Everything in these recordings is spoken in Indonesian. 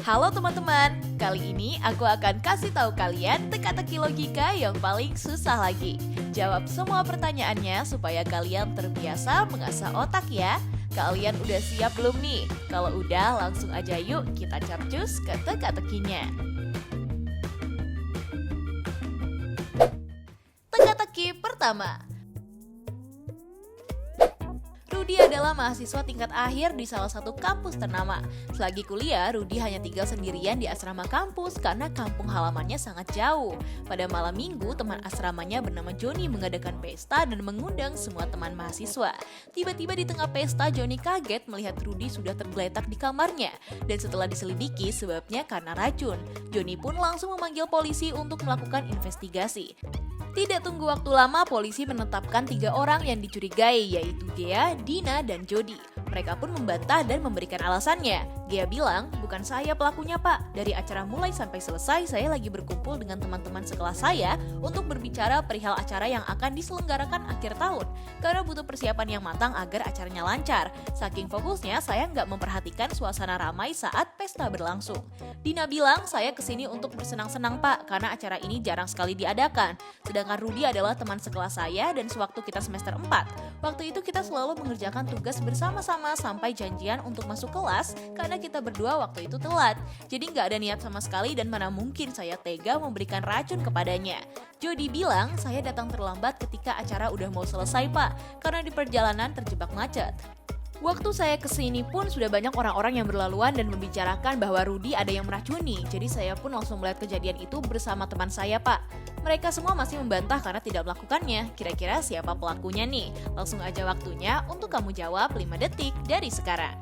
Halo teman-teman, kali ini aku akan kasih tahu kalian teka-teki logika yang paling susah lagi. Jawab semua pertanyaannya supaya kalian terbiasa mengasah otak ya. Kalian udah siap belum nih? Kalau udah langsung aja yuk kita capcus ke teka-tekinya. Teka-teki pertama. Rudy adalah mahasiswa tingkat akhir di salah satu kampus ternama. Selagi kuliah, Rudy hanya tinggal sendirian di asrama kampus karena kampung halamannya sangat jauh. Pada malam minggu, teman asramanya bernama Johnny mengadakan pesta dan mengundang semua teman mahasiswa. Tiba-tiba di tengah pesta, Johnny kaget melihat Rudy sudah tergeletak di kamarnya. Dan setelah diselidiki, sebabnya karena racun. Johnny pun langsung memanggil polisi untuk melakukan investigasi. Tidak tunggu waktu lama, polisi menetapkan 3 orang yang dicurigai, yaitu Gea, Dina, dan Jody. Mereka pun membantah dan memberikan alasannya. Gea bilang, bukan saya pelakunya pak. Dari acara mulai sampai selesai, saya lagi berkumpul dengan teman-teman sekelas saya untuk berbicara perihal acara yang akan diselenggarakan akhir tahun. Karena butuh persiapan yang matang agar acaranya lancar. Saking fokusnya, saya nggak memperhatikan suasana ramai saat pesta berlangsung. Dina bilang, saya kesini untuk bersenang-senang pak, karena acara ini jarang sekali diadakan. Sedangkan Rudy adalah teman sekelas saya dan sewaktu kita semester 4. Waktu itu kita selalu mengerjakan tugas bersama-sama sampai janjian untuk masuk kelas karena kita berdua waktu itu telat. Jadi nggak ada niat sama sekali dan mana mungkin saya tega memberikan racun kepadanya. Jody bilang saya datang terlambat ketika acara udah mau selesai pak, karena di perjalanan terjebak macet. Waktu saya kesini pun sudah banyak orang-orang yang berlaluan dan membicarakan bahwa Rudy ada yang meracuni. Jadi saya pun langsung melihat kejadian itu bersama teman saya pak. Mereka semua masih membantah karena tidak melakukannya. Kira-kira siapa pelakunya nih? Langsung aja waktunya untuk kamu jawab 5 detik dari sekarang.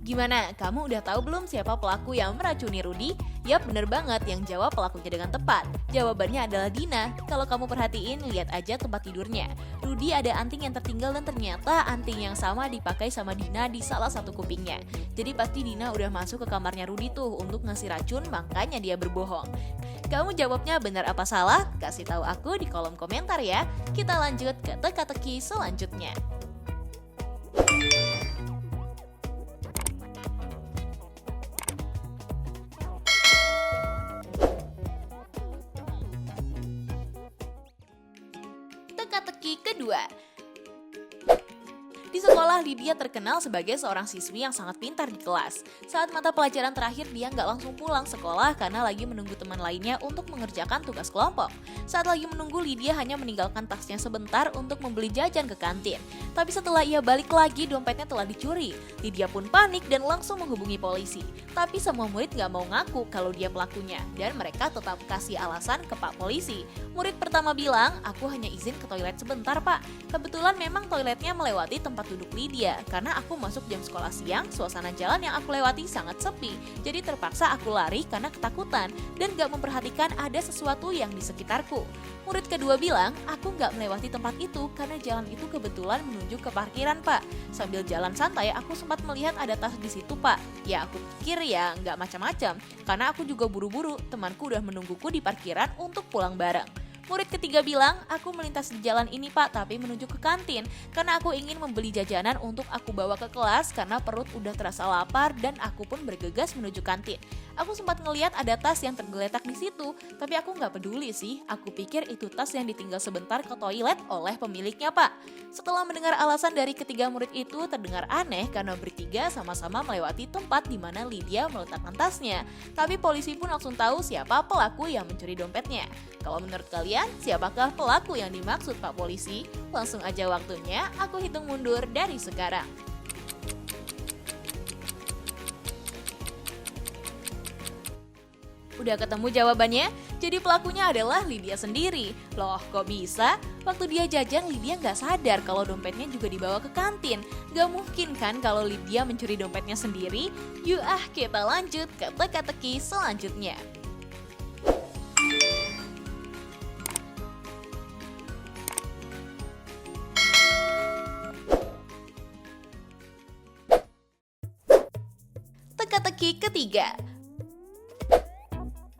Gimana? Kamu udah tahu belum siapa pelaku yang meracuni Rudy? Yap, bener banget yang jawab pelakunya dengan tepat. Jawabannya adalah Dina. Kalau kamu perhatiin, lihat aja tempat tidurnya. Rudy ada anting yang tertinggal dan ternyata anting yang sama dipakai sama Dina di salah satu kupingnya. Jadi pasti Dina udah masuk ke kamarnya Rudy tuh untuk ngasih racun, makanya dia berbohong. Kamu jawabnya benar apa salah? Kasih tahu aku di kolom komentar ya. Kita lanjut ke teka-teki selanjutnya. Teka-teki kedua. Di sekolah, Lydia terkenal sebagai seorang siswi yang sangat pintar di kelas. Saat mata pelajaran terakhir, dia nggak langsung pulang sekolah karena lagi menunggu teman lainnya untuk mengerjakan tugas kelompok. Saat lagi menunggu, Lydia hanya meninggalkan tasnya sebentar untuk membeli jajan ke kantin. Tapi setelah ia balik lagi, dompetnya telah dicuri. Lydia pun panik dan langsung menghubungi polisi. Tapi semua murid nggak mau ngaku kalau dia pelakunya, dan mereka tetap kasih alasan ke Pak Polisi. Murid pertama bilang, aku hanya izin ke toilet sebentar pak. Kebetulan memang toiletnya melewati tempat duduk Lydia. Karena aku masuk jam sekolah siang, suasana jalan yang aku lewati sangat sepi. Jadi terpaksa aku lari karena ketakutan dan gak memperhatikan ada sesuatu yang di sekitarku. Murid kedua bilang, aku gak melewati tempat itu karena jalan itu kebetulan menuju ke parkiran pak. Sambil jalan santai, aku sempat melihat ada tas di situ pak. Ya aku pikir ya gak macam-macam, karena aku juga buru-buru, temanku udah menungguku di parkiran untuk pulang bareng. Murid ketiga bilang, aku melintas di jalan ini pak tapi menuju ke kantin karena aku ingin membeli jajanan untuk aku bawa ke kelas karena perut udah terasa lapar dan aku pun bergegas menuju kantin. Aku sempat ngeliat ada tas yang tergeletak di situ, tapi aku nggak peduli sih. Aku pikir itu tas yang ditinggal sebentar ke toilet oleh pemiliknya pak. Setelah mendengar alasan dari ketiga murid itu terdengar aneh karena bertiga sama-sama melewati tempat di mana Lydia meletakkan tasnya. Tapi polisi pun langsung tahu siapa pelaku yang mencuri dompetnya. Kalau menurut kalian, siapakah pelaku yang dimaksud Pak Polisi? Langsung aja waktunya, aku hitung mundur dari sekarang. Udah ketemu jawabannya? Jadi pelakunya adalah Lydia sendiri. Loh, kok bisa? Waktu dia jajan, Lydia nggak sadar kalau dompetnya juga dibawa ke kantin. Gak mungkin kan kalau Lydia mencuri dompetnya sendiri? Yuk kita lanjut ke teka-teki selanjutnya. Teka-teki ketiga.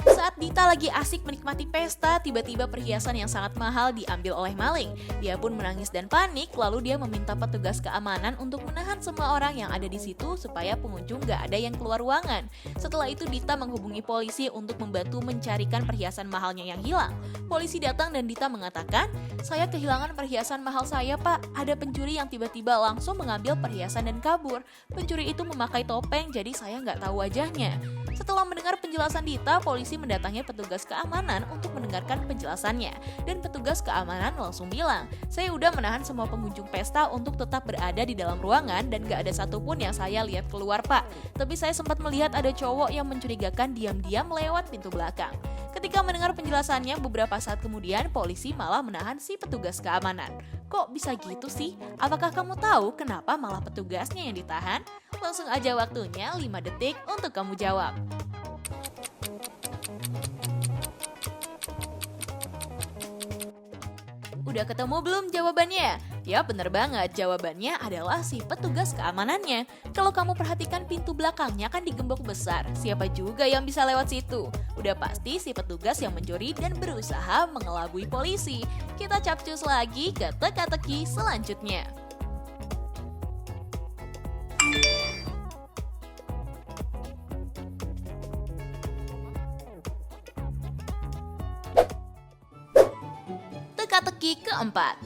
Saat Dita Sinta lagi asik menikmati pesta, tiba-tiba perhiasan yang sangat mahal diambil oleh maling. Dia pun menangis dan panik, lalu dia meminta petugas keamanan untuk menahan semua orang yang ada di situ supaya pengunjung gak ada yang keluar ruangan. Setelah itu Dita menghubungi polisi untuk membantu mencarikan perhiasan mahalnya yang hilang. Polisi datang dan Dita mengatakan, "Saya kehilangan perhiasan mahal saya, Pak. Ada pencuri yang tiba-tiba langsung mengambil perhiasan dan kabur. Pencuri itu memakai topeng, jadi saya nggak tahu wajahnya." Setelah mendengar penjelasan Dita, polisi mendatangi petugas keamanan untuk mendengarkan penjelasannya. Dan petugas keamanan langsung bilang, "Saya udah menahan semua pengunjung pesta untuk tetap berada di dalam ruangan dan gak ada satupun yang saya lihat keluar, Pak. Tapi saya sempat melihat ada cowok yang mencurigakan diam-diam lewat pintu belakang." Ketika mendengar penjelasannya, beberapa saat kemudian polisi malah menahan si petugas keamanan. Kok bisa gitu sih? Apakah kamu tahu kenapa malah petugasnya yang ditahan? Langsung aja waktunya 5 detik untuk kamu jawab. Udah ketemu belum jawabannya? Ya bener banget, jawabannya adalah si petugas keamanannya. Kalau kamu perhatikan pintu belakangnya kan digembok besar, siapa juga yang bisa lewat situ? Udah pasti si petugas yang mencuri dan berusaha mengelabui polisi. Kita capcus lagi ke teka-teki selanjutnya. Teka-teki keempat.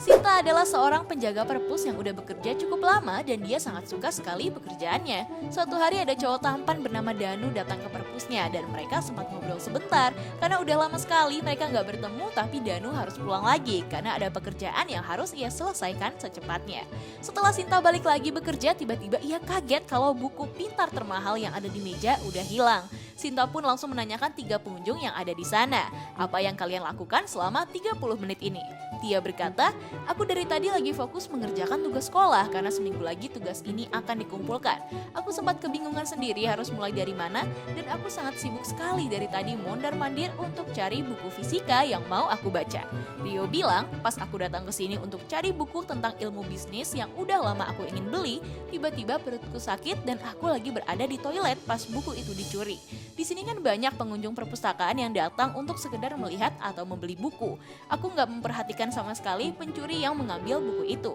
Sinta adalah seorang penjaga perpus yang udah bekerja cukup lama dan dia sangat suka sekali pekerjaannya. Suatu hari ada cowok tampan bernama Danu datang ke perpusnya dan mereka sempat ngobrol sebentar. Karena udah lama sekali mereka nggak bertemu, tapi Danu harus pulang lagi karena ada pekerjaan yang harus ia selesaikan secepatnya. Setelah Sinta balik lagi bekerja, tiba-tiba ia kaget kalau buku pintar termahal yang ada di meja udah hilang. Sinta pun langsung menanyakan 3 pengunjung yang ada di sana, "Apa yang kalian lakukan selama 30 menit ini?" Dia berkata, "Aku dari tadi lagi fokus mengerjakan tugas sekolah karena seminggu lagi tugas ini akan dikumpulkan. Aku sempat kebingungan sendiri harus mulai dari mana dan aku sangat sibuk sekali dari tadi mondar-mandir untuk cari buku fisika yang mau aku baca." Rio bilang, "Pas aku datang ke sini untuk cari buku tentang ilmu bisnis yang udah lama aku ingin beli, tiba-tiba perutku sakit dan aku lagi berada di toilet pas buku itu dicuri. Di sini kan banyak pengunjung perpustakaan yang datang untuk sekedar melihat atau membeli buku. Aku nggak memperhatikan sama sekali pencuri yang mengambil buku itu."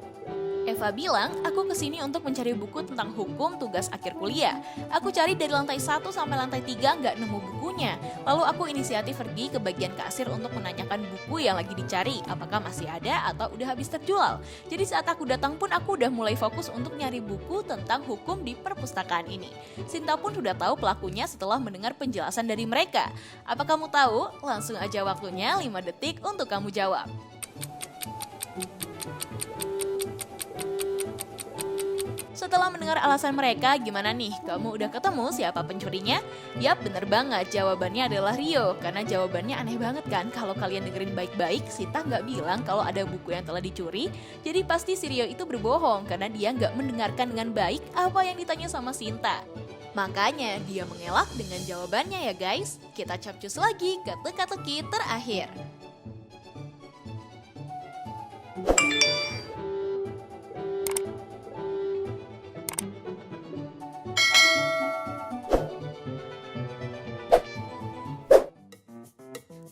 Eva bilang, "Aku kesini untuk mencari buku tentang hukum tugas akhir kuliah. Aku cari dari lantai 1 sampai lantai 3 nggak nemu bukunya. Lalu aku inisiatif pergi ke bagian kasir untuk menanyakan buku yang lagi dicari, apakah masih ada atau udah habis terjual. Jadi saat aku datang pun aku udah mulai fokus untuk nyari buku tentang hukum di perpustakaan ini." Sinta pun sudah tahu pelakunya setelah mendengar penjelasan dari mereka. Apa kamu tahu? Langsung aja waktunya 5 detik untuk kamu jawab. Setelah mendengar alasan mereka, gimana nih? Kamu udah ketemu siapa pencurinya? Yap, bener banget. Jawabannya adalah Rio. Karena jawabannya aneh banget kan? Kalau kalian dengerin baik-baik, Sinta nggak bilang kalau ada buku yang telah dicuri. Jadi pasti si Rio itu berbohong karena dia nggak mendengarkan dengan baik apa yang ditanya sama Sinta. Makanya dia mengelak dengan jawabannya ya guys. Kita capcus lagi ke teka-teki terakhir.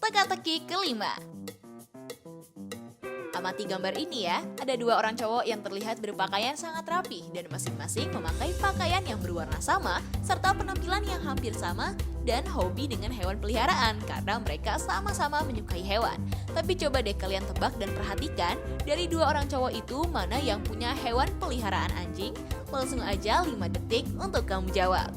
Teka-teki kelima. Amati gambar ini ya, ada 2 orang cowok yang terlihat berpakaian sangat rapi dan masing-masing memakai pakaian yang berwarna sama serta penampilan yang hampir sama dan hobi dengan hewan peliharaan karena mereka sama-sama menyukai hewan. Tapi coba deh kalian tebak dan perhatikan dari 2 orang cowok itu mana yang punya hewan peliharaan anjing? Langsung aja 5 detik untuk kamu jawab.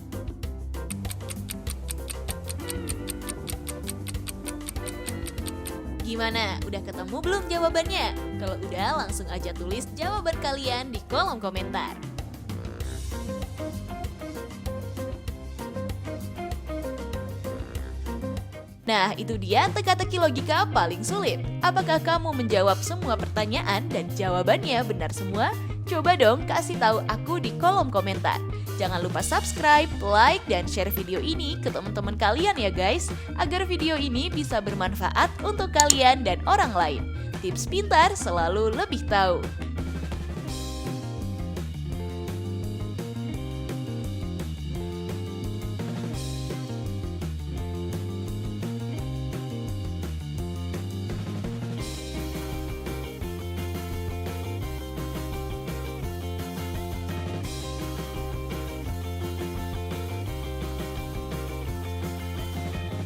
Gimana? Udah ketemu belum jawabannya? Kalau udah, langsung aja tulis jawaban kalian di kolom komentar. Nah, itu dia teka-teki logika paling sulit. Apakah kamu menjawab semua pertanyaan dan jawabannya benar semua? Coba dong kasih tahu aku di kolom komentar. Jangan lupa subscribe, like, dan share video ini ke teman-teman kalian ya guys, agar video ini bisa bermanfaat untuk kalian dan orang lain. Tips pintar selalu lebih tahu.